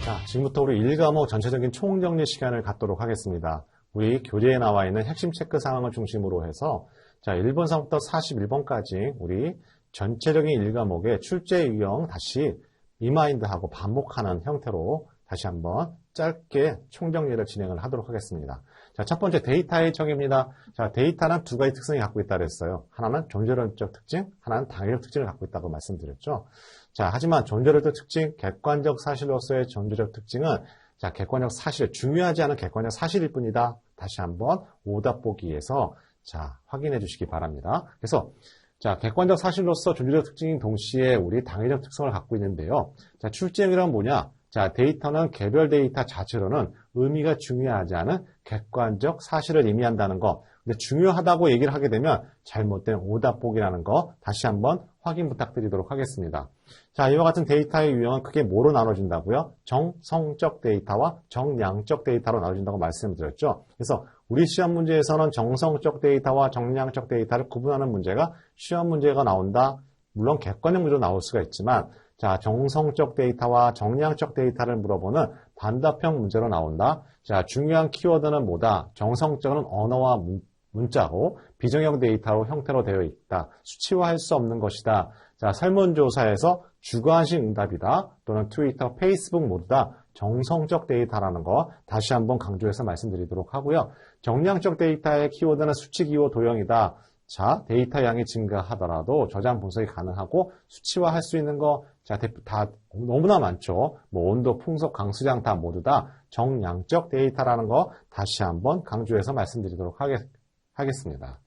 자, 지금부터 우리 1과목 전체적인 총정리 시간을 갖도록 하겠습니다. 우리 교재에 나와 있는 핵심 체크 사항을 중심으로 해서 자, 1번서부터 41번까지 우리 전체적인 1과목의 출제 유형 다시 리마인드하고 반복하는 형태로 다시 한번 짧게 총정리를 진행을 하도록 하겠습니다. 자, 첫 번째 데이터의 정의입니다. 자, 데이터는 두 가지 특성이 갖고 있다고 했어요. 하나는 존재론적 특징, 하나는 당위적 특징을 갖고 있다고 말씀드렸죠. 자, 하지만 존재론적 특징, 객관적 사실로서의 존재적 특징은 자, 객관적 사실, 중요하지 않은 객관적 사실일 뿐이다. 다시 한번 오답 보기에서 자, 확인해 주시기 바랍니다. 그래서 자, 객관적 사실로서 존재적 특징인 동시에 우리 당위적 특성을 갖고 있는데요. 자, 출제형이란 뭐냐? 자, 데이터는 개별 데이터 자체로는 의미가 중요하지 않은 객관적 사실을 의미한다는 거. 근데 중요하다고 얘기를 하게 되면 잘못된 오답 보기라는 거 다시 한번 확인 부탁드리도록 하겠습니다. 자, 이와 같은 데이터의 유형은 크게 뭐로 나눠진다고요? 정성적 데이터와 정량적 데이터로 나눠진다고 말씀드렸죠. 그래서 우리 시험 문제에서는 정성적 데이터와 정량적 데이터를 구분하는 문제가 시험 문제가 나온다. 물론 객관적 문제로 나올 수가 있지만 자, 정성적 데이터와 정량적 데이터를 물어보는 단답형 문제로 나온다. 자, 중요한 키워드는 뭐다? 정성적은 언어와 문자고 비정형 데이터로 형태로 되어 있다. 수치화할 수 없는 것이다. 자, 설문조사에서 주관식 응답이다. 또는 트위터, 페이스북 모두 다 정성적 데이터라는 거 다시 한번 강조해서 말씀드리도록 하고요. 정량적 데이터의 키워드는 수치 기호 도형이다. 자, 데이터 양이 증가하더라도 저장 분석이 가능하고 수치화할 수 있는 거 자, 다 너무나 많죠. 뭐 온도, 풍속, 강수량 다 모두 다 정량적 데이터라는 거 다시 한번 강조해서 말씀드리도록 하겠습니다.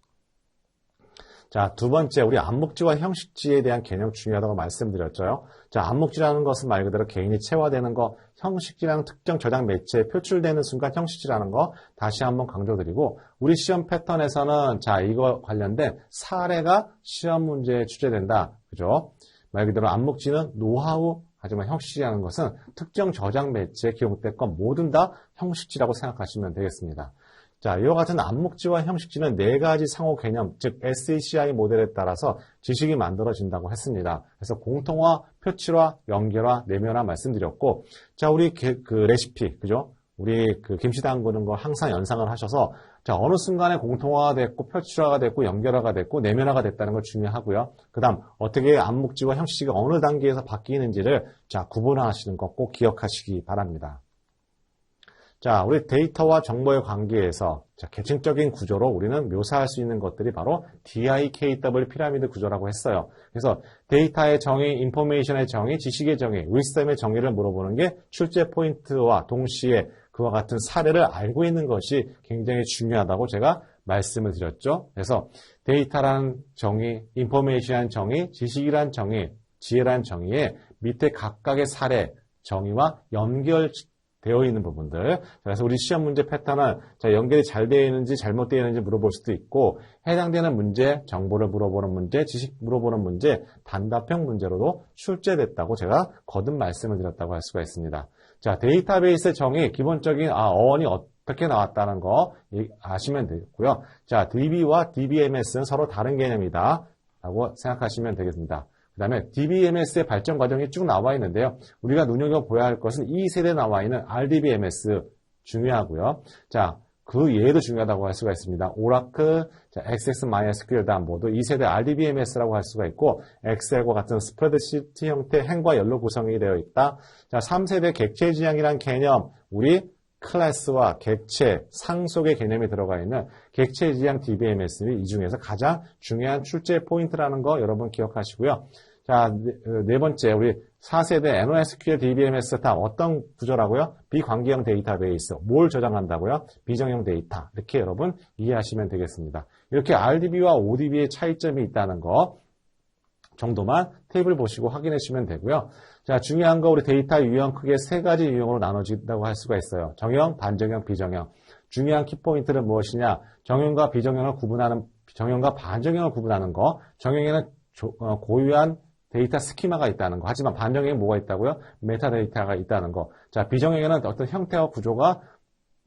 자, 두 번째, 우리 암묵지와 형식지에 대한 개념 중요하다고 말씀드렸죠. 자, 암묵지라는 것은 말 그대로 개인이 체화되는 거, 형식지라는 특정 저장 매체에 표출되는 순간 형식지라는 거 다시 한번 강조드리고, 우리 시험 패턴에서는 자, 이거 관련된 사례가 시험 문제에 출제된다. 그죠? 말 그대로 암묵지는 노하우, 하지만 형식지라는 것은 특정 저장 매체에 기록됐건 뭐든 다 형식지라고 생각하시면 되겠습니다. 자, 이와 같은 암묵지와 형식지는 네 가지 상호 개념, 즉 SACI 모델에 따라서 지식이 만들어진다고 했습니다. 그래서 공통화, 표출화, 연결화, 내면화 말씀드렸고, 자, 우리 그 레시피, 그죠? 우리 그 김치 담그는 거 항상 연상을 하셔서, 자, 어느 순간에 공통화가 됐고, 표출화가 됐고, 연결화가 됐고, 내면화가 됐다는 걸 중요하고요. 그 다음, 어떻게 암묵지와 형식지가 어느 단계에서 바뀌는지를 자, 구분하시는 것 꼭 기억하시기 바랍니다. 자, 우리 데이터와 정보의 관계에서 자, 계층적인 구조로 우리는 묘사할 수 있는 것들이 바로 DIKW 피라미드 구조라고 했어요. 그래서 데이터의 정의, 인포메이션의 정의, 지식의 정의, wisdom의 정의를 물어보는 게 출제 포인트와 동시에 그와 같은 사례를 알고 있는 것이 굉장히 중요하다고 제가 말씀을 드렸죠. 그래서 데이터란 정의, 인포메이션이란 정의, 지식이란 정의, 지혜란 정의에 밑에 각각의 사례, 정의와 연결 되어 있는 부분들. 그래서 우리 시험 문제 패턴은 자, 연결이 잘 되어 있는지 잘못되어 있는지 물어볼 수도 있고 해당되는 문제, 정보를 물어보는 문제, 지식 물어보는 문제, 단답형 문제로도 출제됐다고 제가 거듭 말씀을 드렸다고 할 수가 있습니다. 자, 데이터베이스 정의 기본적인 어원이 어떻게 나왔다는 거 아시면 되겠고요. 자, DB와 DBMS는 서로 다른 개념이다 라고 생각하시면 되겠습니다. 그 다음에 DBMS의 발전 과정이 쭉 나와 있는데요. 우리가 눈여겨보아야 할 것은 2세대에 나와 있는 RDBMS 중요하고요. 자, 그 예도 중요하다고 할 수가 있습니다. 오라클, XS MySQL 다 모두 2세대 RDBMS라고 할 수가 있고 엑셀과 같은 스프레드시트 형태 행과 연로 구성이 되어 있다. 자, 3세대 객체 지향이란 개념, 우리 클래스와 객체, 상속의 개념이 들어가 있는 객체 지향 DBMS이 이 중에서 가장 중요한 출제 포인트라는 거 여러분 기억하시고요. 자, 네 번째, 우리 4세대 NoSQL DBMS 다 어떤 구조라고요? 비관계형 데이터베이스. 뭘 저장한다고요? 비정형 데이터. 이렇게 여러분 이해하시면 되겠습니다. 이렇게 RDB와 ODB의 차이점이 있다는 거 정도만 테이블 보시고 확인해 주시면 되고요. 자, 중요한 거 우리 데이터 유형 크게 세 가지 유형으로 나눠진다고 할 수가 있어요. 정형, 반정형, 비정형. 중요한 키포인트는 무엇이냐? 정형과 비정형을 구분하는, 정형과 반정형을 구분하는 거. 정형에는 고유한 데이터 스키마가 있다는 거. 하지만 반정형에 뭐가 있다고요? 메타데이터가 있다는 거. 자, 비정형에는 어떤 형태와 구조가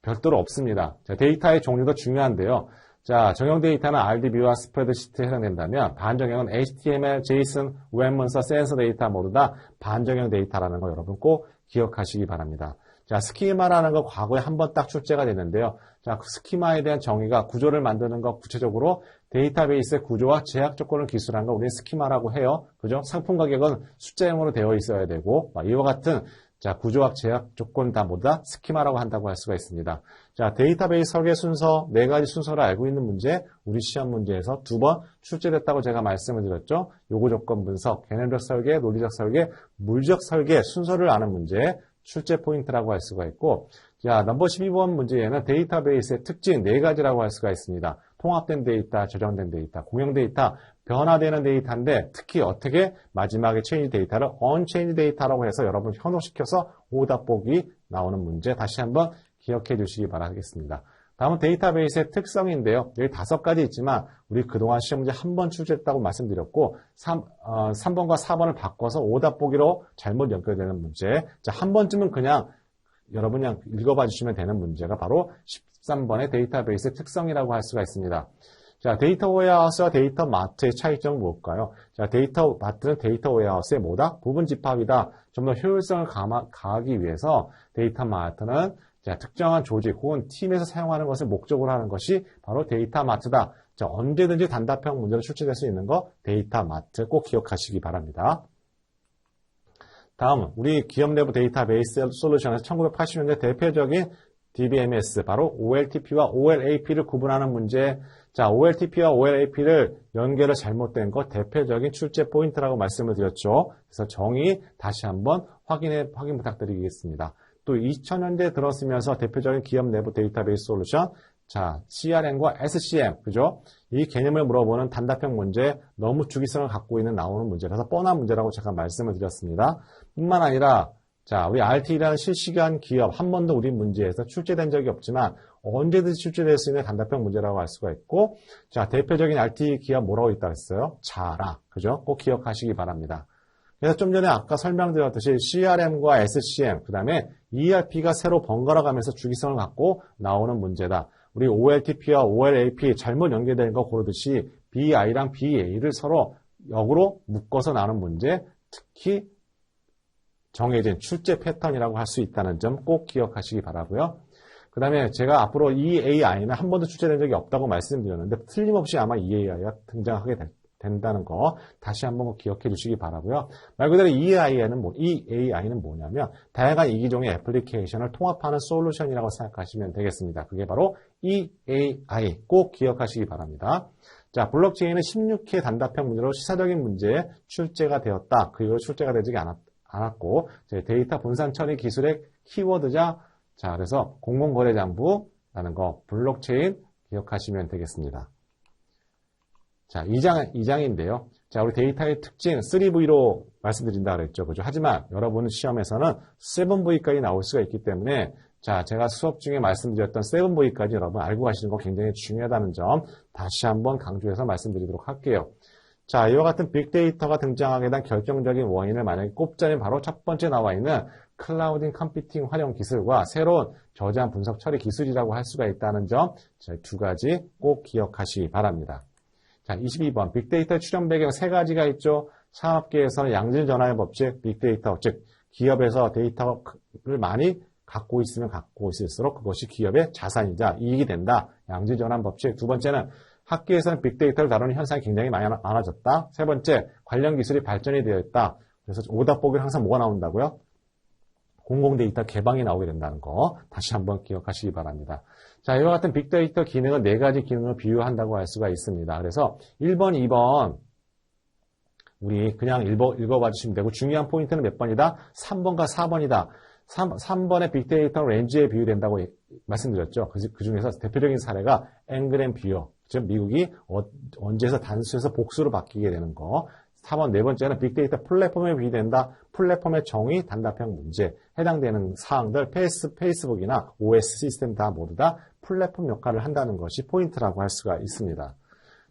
별도로 없습니다. 자, 데이터의 종류도 중요한데요. 자, 정형 데이터는 RDB와 스프레드시트에 해당된다면 반정형은 HTML, JSON, 웹 문서, 센서 데이터 모두 다 반정형 데이터라는 거 여러분 꼭 기억하시기 바랍니다. 자, 스키마라는 거 과거에 한번 딱 출제가 됐는데요. 자, 그 스키마에 대한 정의가 구조를 만드는 것 구체적으로 데이터베이스의 구조와 제약 조건을 기술한 거 우리는 스키마라고 해요. 그죠? 상품 가격은 숫자형으로 되어 있어야 되고 이와 같은 자, 구조학 제약 조건 다 모두 다 스키마라고 한다고 할 수가 있습니다. 자, 데이터베이스 설계 순서, 4가지 순서를 알고 있는 문제, 우리 시험 문제에서 2번 출제됐다고 제가 말씀을 드렸죠. 요구 조건 분석, 개념적 설계, 논리적 설계, 물리적 설계 순서를 아는 문제, 출제 포인트라고 할 수가 있고, 자, 넘버 12번 문제에는 데이터베이스의 특징 4가지라고 할 수가 있습니다. 통합된 데이터, 저장된 데이터, 공용 데이터, 변화되는 데이터인데 특히 어떻게 마지막에 체인지 데이터를 언체인지 데이터라고 해서 여러분 현혹시켜서 오답 보기 나오는 문제 다시 한번 기억해 주시기 바라겠습니다. 다음은 데이터베이스의 특성인데요. 여기 5가지 있지만 우리 그동안 시험 문제 한 번 출제했다고 말씀드렸고 3번과 4번을 바꿔서 오답 보기로 잘못 연결되는 문제. 자, 한 번쯤은 그냥 여러분이 그냥 읽어봐 주시면 되는 문제가 바로 13번의 데이터베이스의 특성이라고 할 수가 있습니다. 자, 데이터 웨어하우스와 데이터 마트의 차이점은 무엇일까요? 자, 데이터 마트는 데이터 웨어하우스의 뭐다? 부분 집합이다. 좀 더 효율성을 가하기 위해서 데이터 마트는 자, 특정한 조직 혹은 팀에서 사용하는 것을 목적으로 하는 것이 바로 데이터 마트다. 자, 언제든지 단답형 문제로 출제될 수 있는 거 데이터 마트 꼭 기억하시기 바랍니다. 다음, 우리 기업 내부 데이터베이스 솔루션에서 1980년대 대표적인 DBMS, 바로 OLTP와 OLAP를 구분하는 문제. 자, OLTP와 OLAP를 연결을 잘못된 것 대표적인 출제 포인트라고 말씀을 드렸죠. 그래서 정의 다시 한번 확인 부탁드리겠습니다. 또 2000년대에 들어서면서 대표적인 기업 내부 데이터베이스 솔루션, 자, CRM과 SCM, 그죠? 이 개념을 물어보는 단답형 문제, 너무 주기성을 갖고 있는 나오는 문제라서 뻔한 문제라고 제가 말씀을 드렸습니다. 뿐만 아니라 자, 우리 RT라는 실시간 기업 한 번도 우리 문제에서 출제된 적이 없지만 언제든지 출제될 수 있는 단답형 문제라고 할 수가 있고, 자, 대표적인 RT 기업 뭐라고 있다고 했어요? 자라, 그죠? 꼭 기억하시기 바랍니다. 그래서 좀 전에 아까 설명드렸듯이 CRM과 SCM, 그 다음에 ERP가 새로 번갈아 가면서 주기성을 갖고 나오는 문제다. 우리 OLTP와 OLAP 잘못 연계되는 거 고르듯이 BI랑 BA를 서로 역으로 묶어서 나오는 문제, 특히 정해진 출제 패턴이라고 할 수 있다는 점 꼭 기억하시기 바라고요. 그 다음에 제가 앞으로 EAI는 한 번도 출제된 적이 없다고 말씀드렸는데 틀림없이 아마 EAI가 등장하게 된다는 거 다시 한번 기억해 주시기 바라고요. 말 그대로 EAI는 뭐냐면 다양한 이기종의 애플리케이션을 통합하는 솔루션이라고 생각하시면 되겠습니다. 그게 바로 EAI 꼭 기억하시기 바랍니다. 자, 블록체인은 16회 단답형 문제로 시사적인 문제에 출제가 되었다. 그 이후로 출제가 되지 않았고 데이터 분산 처리 기술의 키워드자, 자, 그래서 공공거래장부라는 거 블록체인 기억하시면 되겠습니다. 자, 2장인데요. 자, 우리 데이터의 특징 3V로 말씀드린다 그랬죠. 그죠? 하지만 여러분 시험에서는 7V까지 나올 수가 있기 때문에 자, 제가 수업 중에 말씀드렸던 7V까지 여러분 알고 가시는 거 굉장히 중요하다는 점 다시 한번 강조해서 말씀드리도록 할게요. 자, 이와 같은 빅데이터가 등장하게 된 결정적인 원인을 만약에 꼽자면 바로 첫 번째 나와 있는 클라우딩 컴퓨팅 활용 기술과 새로운 저장 분석 처리 기술이라고 할 수가 있다는 점, 자, 2가지 꼭 기억하시기 바랍니다. 자, 22번 빅데이터 출현 배경 3가지가 있죠. 산업계에서는 양질 전환의 법칙, 빅데이터, 즉 기업에서 데이터를 많이 갖고 있으면 갖고 있을수록 그것이 기업의 자산이자 이익이 된다. 양질 전환 법칙. 2번째는 학계에서는 빅데이터를 다루는 현상이 굉장히 많아졌다. 3번째, 관련 기술이 발전이 되어 있다. 그래서 오답 보기는 항상 뭐가 나온다고요? 공공데이터 개방이 나오게 된다는 거 다시 한번 기억하시기 바랍니다. 자, 이와 같은 빅데이터 기능은 4가지 기능을 비유한다고 할 수가 있습니다. 그래서 1번, 2번 우리 그냥 읽어봐 주시면 되고 중요한 포인트는 몇 번이다? 3번과 4번이다. 3번의 빅데이터 렌즈에 비유된다고 말씀드렸죠. 그 중에서 대표적인 사례가 앵그램 비유, 즉 미국이 언제에서 단수에서 복수로 바뀌게 되는 거. 4번 네 번째는 빅데이터 플랫폼에 비유된다. 플랫폼의 정의, 단답형 문제, 해당되는 사항들 페이스북이나 OS 시스템 다 모두 다 플랫폼 역할을 한다는 것이 포인트라고 할 수가 있습니다.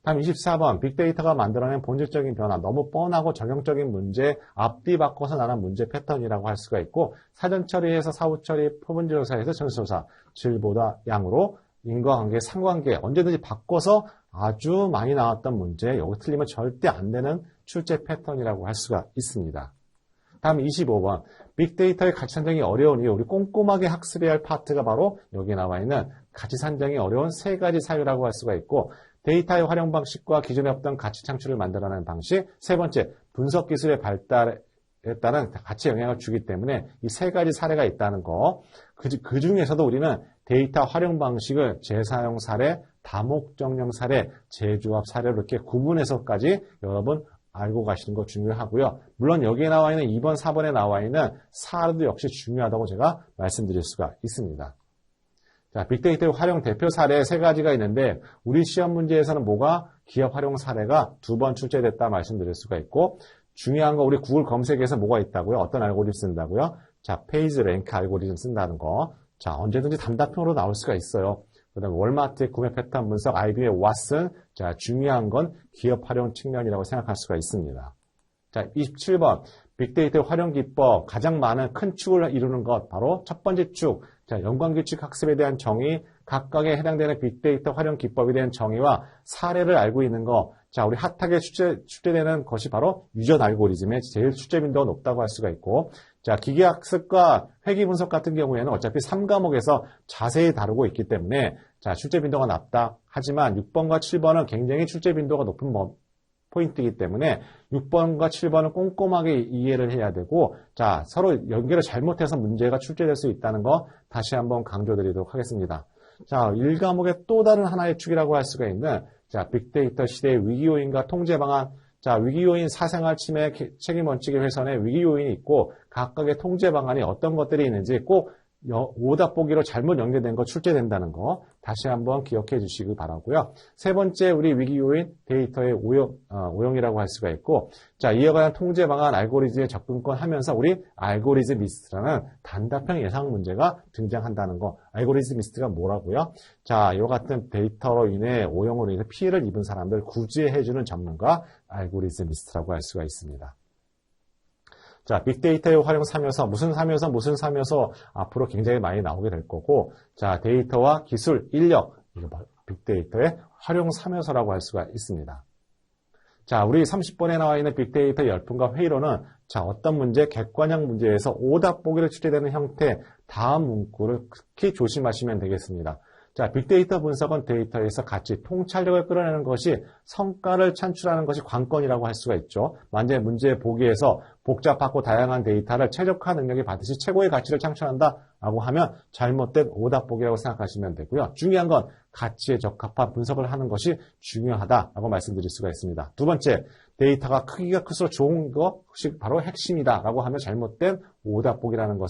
다음 24번 빅데이터가 만들어낸 본질적인 변화, 너무 뻔하고 적용적인 문제, 앞뒤 바꿔서 나는 문제 패턴이라고 할 수가 있고 사전 처리에서 사후 처리, 표본 조사에서 전수 조사, 질보다 양으로 인과관계, 상관계 언제든지 바꿔서 아주 많이 나왔던 문제, 여기 틀리면 절대 안 되는 출제 패턴이라고 할 수가 있습니다. 다음 25번. 빅데이터의 가치 산정이 어려운 이유, 우리 꼼꼼하게 학습해야 할 파트가 바로 여기에 나와 있는 가치 산정이 어려운 세 가지 사유라고 할 수가 있고, 데이터의 활용 방식과 기존에 없던 가치 창출을 만들어내는 방식, 세 번째, 분석 기술의 발달에 따른 가치 영향을 주기 때문에 이 세 가지 사례가 있다는 거. 그 중에서도 우리는 데이터 활용 방식을 재사용 사례, 다목적용 사례, 재조합 사례로 이렇게 구분해서까지 여러분 알고 가시는 거 중요하고요. 물론 여기에 나와 있는 2번, 4번에 나와 있는 사례도 역시 중요하다고 제가 말씀드릴 수가 있습니다. 자, 빅데이터의 활용 대표 사례 세 가지가 있는데 우리 시험 문제에서는 뭐가 기업 활용 사례가 2번 출제됐다 말씀드릴 수가 있고, 중요한 거 우리 구글 검색에서 뭐가 있다고요? 어떤 알고리즘 쓴다고요? 자, 페이지 랭크 알고리즘 쓴다는 거. 자, 언제든지 단답형으로 나올 수가 있어요. 그 다음에 월마트의 구매 패턴 분석, IBM의 왓슨. 자, 중요한 건 기업 활용 측면이라고 생각할 수가 있습니다. 자, 27번. 빅데이터 활용 기법. 가장 많은 큰 축을 이루는 것. 바로 첫 번째 축. 자, 연관규칙 학습에 대한 정의, 각각에 해당되는 빅데이터 활용 기법에 대한 정의와 사례를 알고 있는 거. 자, 우리 핫하게 출제되는 것이 바로 유전 알고리즘의 제일 출제 빈도가 높다고 할 수가 있고, 자, 기계학습과 회귀분석 같은 경우에는 어차피 3과목에서 자세히 다루고 있기 때문에 자, 출제 빈도가 낮다. 하지만 6번과 7번은 굉장히 출제 빈도가 높은 포인트이기 때문에 6번과 7번은 꼼꼼하게 이해를 해야 되고, 자, 서로 연결을 잘못해서 문제가 출제될 수 있다는 거 다시 한번 강조드리도록 하겠습니다. 자, 1과목의 또 다른 하나의 축이라고 할 수가 있는 자, 빅데이터 시대의 위기 요인과 통제 방안. 자, 위기 요인 사생활 침해 책임 원칙의 훼손에 위기 요인이 있고 각각의 통제 방안이 어떤 것들이 있는지 꼭 오답 보기로 잘못 연결된 거 출제된다는 거 다시 한번 기억해 주시기 바라고요. 세 번째 우리 위기 요인 데이터의 오용이라고 할 수가 있고, 자, 이에 관한 통제 방안 알고리즘의 접근권 하면서 우리 알고리즘 미스트라는 단답형 예상 문제가 등장한다는 거. 알고리즘 미스트가 뭐라고요? 자, 이와 같은 데이터로 인해 오용으로 인해 피해를 입은 사람들 구제해 주는 전문가 알고리즘 미스트라고 할 수가 있습니다. 자, 빅데이터의 활용 3요소, 무슨 3요소 앞으로 굉장히 많이 나오게 될 거고, 자, 데이터와 기술, 인력, 이거 빅데이터의 활용 3요소라고 할 수가 있습니다. 자, 우리 30번에 나와 있는 빅데이터 열풍과 회의론은 자, 어떤 문제, 객관형 문제에서 오답 보기로 출제되는 형태, 다음 문구를 특히 조심하시면 되겠습니다. 자, 빅데이터 분석은 데이터에서 가치, 통찰력을 끌어내는 것이 성과를 창출하는 것이 관건이라고 할 수가 있죠. 만약에 문제 보기에서 복잡하고 다양한 데이터를 최적화 능력이 받듯이 최고의 가치를 창출한다라고 하면 잘못된 오답 보기라고 생각하시면 되고요. 중요한 건 가치에 적합한 분석을 하는 것이 중요하다라고 말씀드릴 수가 있습니다. 두 번째, 데이터가 크기가 클수록 좋은 것이 바로 핵심이다라고 하면 잘못된 오답 보기라는 것.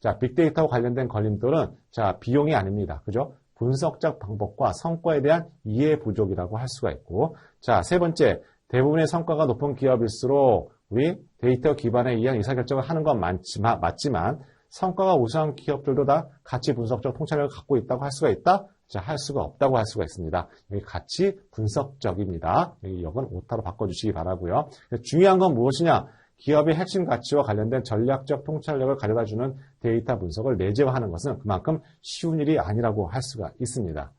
자, 빅데이터와 관련된 걸림돌은 자, 비용이 아닙니다. 그죠? 분석적 방법과 성과에 대한 이해 부족이라고 할 수가 있고, 자, 세 번째, 대부분의 성과가 높은 기업일수록 우리 데이터 기반에 의한 의사결정을 하는 건 맞지만 성과가 우수한 기업들도 다 가치 분석적 통찰력을 갖고 있다고 할 수가 있다? 자, 할 수가 없다고 할 수가 있습니다. 여기 가치 분석적입니다. 여기 역은 오타로 바꿔주시기 바라고요. 중요한 건 무엇이냐? 기업의 핵심 가치와 관련된 전략적 통찰력을 가져다주는 데이터 분석을 내재화하는 것은 그만큼 쉬운 일이 아니라고 할 수가 있습니다.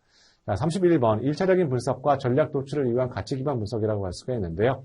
자, 31번, 1차적인 분석과 전략 도출을 위한 가치 기반 분석이라고 할 수가 있는데요.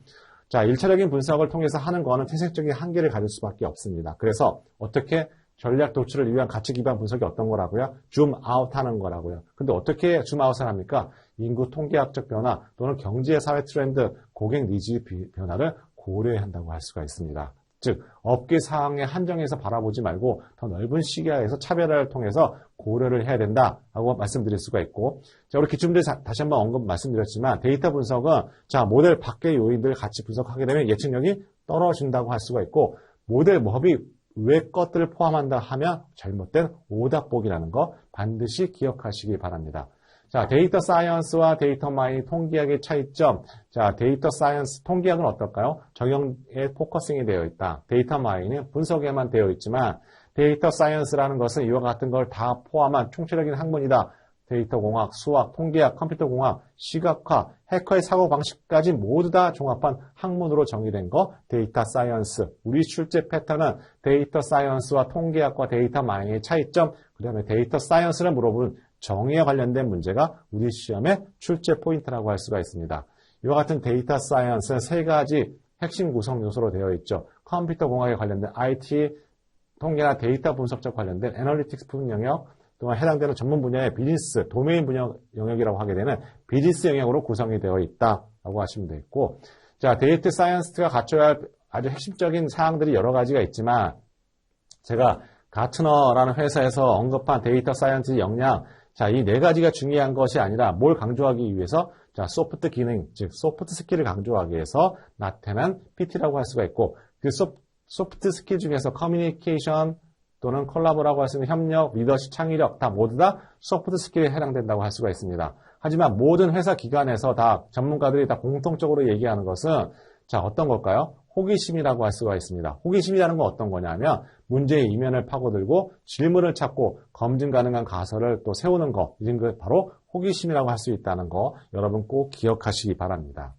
자, 1차적인 분석을 통해서 하는 거는 태생적인 한계를 가질 수밖에 없습니다. 그래서 어떻게 전략 도출을 위한 가치 기반 분석이 어떤 거라고요? 줌 아웃하는 거라고요. 근데 어떻게 줌 아웃을 합니까? 인구 통계학적 변화 또는 경제 사회 트렌드, 고객 니즈 변화를 고려해야 한다고 할 수가 있습니다. 즉, 업계 상황에 한정해서 바라보지 말고 더 넓은 시야에서 차별화를 통해서 고려를 해야 된다라고 말씀드릴 수가 있고, 자, 우리 기출문제 다시 한번 말씀드렸지만 데이터 분석은 자, 모델 밖의 요인들을 같이 분석하게 되면 예측력이 떨어진다고 할 수가 있고, 모델 법이 외 것들을 포함한다 하면 잘못된 오답 보기라는 거 반드시 기억하시기 바랍니다. 자, 데이터 사이언스와 데이터 마이닝 통계학의 차이점. 자, 데이터 사이언스 통계학은 어떨까요? 정형에 포커싱이 되어 있다. 데이터 마이닝은 분석에만 되어 있지만 데이터 사이언스라는 것은 이와 같은 걸 다 포함한 총체적인 학문이다. 데이터 공학, 수학, 통계학, 컴퓨터 공학, 시각화, 해커의 사고 방식까지 모두 다 종합한 학문으로 정의된 거 데이터 사이언스. 우리 출제 패턴은 데이터 사이언스와 통계학과 데이터 마이닝의 차이점, 그 다음에 데이터 사이언스를 물어보는 정의에 관련된 문제가 우리 시험의 출제 포인트라고 할 수가 있습니다. 이와 같은 데이터 사이언스는 세 가지 핵심 구성 요소로 되어 있죠. 컴퓨터 공학에 관련된 IT, 통계나 데이터 분석적 관련된 애널리틱스 부분 영역, 또한 해당되는 전문 분야의 비즈니스, 도메인 분야 영역이라고 하게 되는 비즈니스 영역으로 구성이 되어 있다라고 하시면 되겠고, 자, 데이터 사이언스가 갖춰야 할 아주 핵심적인 사항들이 여러 가지가 있지만, 제가 가트너라는 회사에서 언급한 데이터 사이언스 역량, 자, 이 네 가지가 중요한 것이 아니라 뭘 강조하기 위해서, 자, 소프트 기능, 즉, 소프트 스킬을 강조하기 위해서 나타난 PT라고 할 수가 있고, 그 소프트 스킬 중에서 커뮤니케이션 또는 콜라보라고 할 수 있는 협력, 리더십, 창의력 다 모두 다 소프트 스킬에 해당된다고 할 수가 있습니다. 하지만 모든 회사 기관에서 다 전문가들이 다 공통적으로 얘기하는 것은 자, 어떤 걸까요? 호기심이라고 할 수가 있습니다. 호기심이라는 건 어떤 거냐면 문제의 이면을 파고들고 질문을 찾고 검증 가능한 가설을 또 세우는 거, 이런 게 바로 호기심이라고 할 수 있다는 거 여러분 꼭 기억하시기 바랍니다.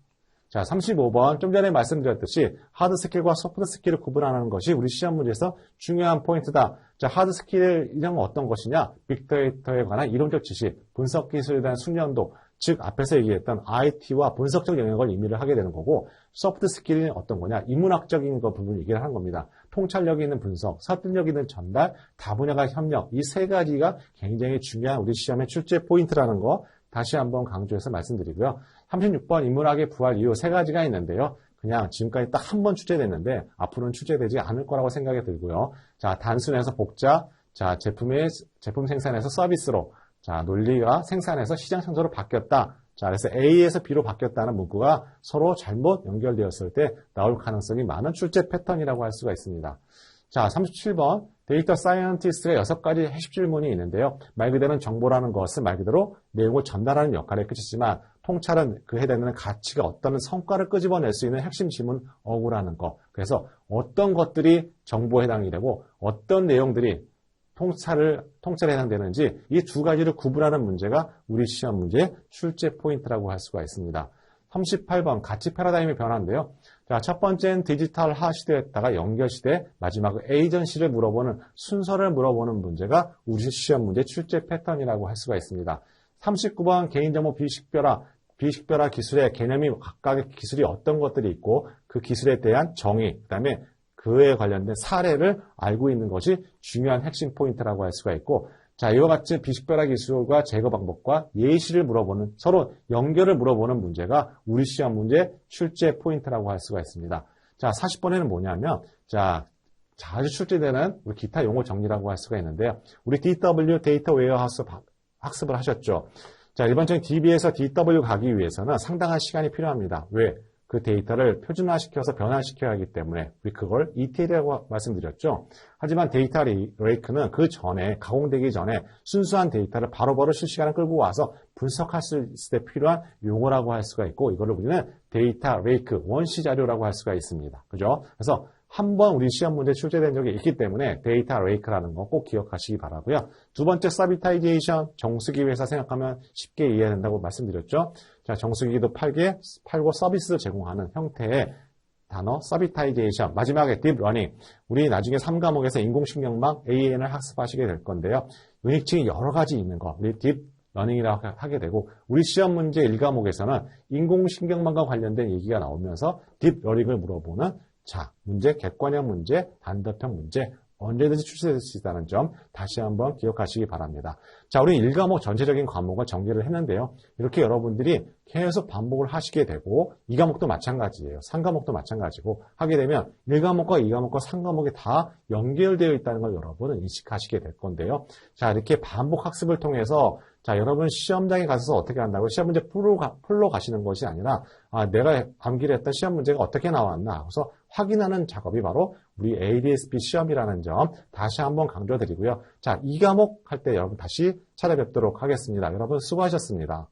자, 35번 좀 전에 말씀드렸듯이 하드 스킬과 소프트 스킬을 구분하는 것이 우리 시험 문제에서 중요한 포인트다. 자, 하드 스킬이란 건 어떤 것이냐? 빅데이터에 관한 이론적 지식, 분석 기술에 대한 숙련도, 즉 앞에서 얘기했던 IT와 분석적 영역을 의미를 하게 되는 거고, 소프트 스킬은 어떤 거냐? 인문학적인 거 부분을 얘기를 하는 겁니다. 통찰력 있는 분석, 설득력 있는 전달, 다분야가 협력, 이 세 가지가 굉장히 중요한 우리 시험의 출제 포인트라는 거 다시 한번 강조해서 말씀드리고요. 36번 인문학의 부활 이유 세 가지가 있는데요. 그냥 지금까지 딱 한 번 출제됐는데 앞으로는 출제되지 않을 거라고 생각이 들고요. 자, 단순해서 복자, 자, 제품 생산에서 서비스로, 자, 논리가 생산에서 시장 창조로 바뀌었다. 자, 그래서 A에서 B로 바뀌었다는 문구가 서로 잘못 연결되었을 때 나올 가능성이 많은 출제 패턴이라고 할 수가 있습니다. 자, 37번 데이터 사이언티스트가 6가지 핵심 질문이 있는데요. 말 그대로는 정보라는 것은 말 그대로 내용을 전달하는 역할을 끝이지만 통찰은 그 해당되는 가치가 어떤 성과를 끄집어낼 수 있는 핵심 질문 어구라는 것. 그래서 어떤 것들이 정보에 해당이 되고 어떤 내용들이 통찰에 해당되는지 이 두 가지를 구분하는 문제가 우리 시험 문제의 출제 포인트라고 할 수가 있습니다. 38번 가치 패러다임의 변화인데요. 자, 첫 번째는 디지털화 시대였다가 연결 시대, 마지막은 에이전시를 물어보는 순서를 물어보는 문제가 우리 시험 문제 출제 패턴이라고 할 수가 있습니다. 39번 개인정보 비식별화 기술의 개념이 각각의 기술이 어떤 것들이 있고 그 기술에 대한 정의, 그다음에 그에 관련된 사례를 알고 있는 것이 중요한 핵심 포인트라고 할 수가 있고, 자, 이와 같이 비식별화 기술과 제거 방법과 예시를 물어보는, 서로 연결을 물어보는 문제가 우리 시험 문제 출제 포인트라고 할 수가 있습니다. 자, 40번에는 뭐냐면, 자, 자주 출제되는 우리 기타 용어 정리라고 할 수가 있는데요. 우리 DW 데이터 웨어하우스 학습을 하셨죠. 자, 일반적인 DB에서 DW 가기 위해서는 상당한 시간이 필요합니다. 왜? 그 데이터를 표준화시켜서 변환시켜야 하기 때문에 우리 그걸 ETL이라고 말씀드렸죠. 하지만 데이터 레이크는 그 전에 가공되기 전에 순수한 데이터를 바로바로 실시간에 끌고 와서 분석할 수 있을 때 필요한 용어라고 할 수가 있고 이거를 우리는 데이터 레이크 원시 자료라고 할 수가 있습니다. 그죠? 그래서 한번 우리 시험 문제 출제된 적이 있기 때문에 데이터 레이크라는 거 꼭 기억하시기 바라고요. 두 번째 서비타이제이션, 정수기 회사 생각하면 쉽게 이해된다고 말씀드렸죠. 자, 정수기도 팔고 서비스를 제공하는 형태의 단어 서비타이제이션. 마지막에 딥러닝. 우리 나중에 3과목에서 인공신경망 AN을 학습하시게 될 건데요. 유닉층이 여러 가지 있는 거. 우리 딥러닝이라고 하게 되고 우리 시험 문제 1과목에서는 인공신경망과 관련된 얘기가 나오면서 딥러닝을 물어보는 자, 문제, 객관형 문제, 단답형 문제 언제든지 출제될 수 있다는 점 다시 한번 기억하시기 바랍니다. 자, 우리 1과목 전체적인 과목을 정리를 했는데요. 이렇게 여러분들이 계속 반복을 하시게 되고 2과목도 마찬가지예요. 3과목도 마찬가지고 하게 되면 1과목과 2과목과 3과목이 다 연결되어 있다는 걸 여러분은 인식하시게 될 건데요. 자, 이렇게 반복 학습을 통해서 자, 여러분 시험장에 가서 어떻게 한다고 시험 문제 풀러 가시는 것이 아니라 내가 암기를 했던 시험 문제가 어떻게 나왔나 그래서 확인하는 작업이 바로 우리 ADS-B 시험이라는 점 다시 한번 강조드리고요. 자, 2과목 할 때 여러분 다시 찾아뵙도록 하겠습니다. 여러분 수고하셨습니다.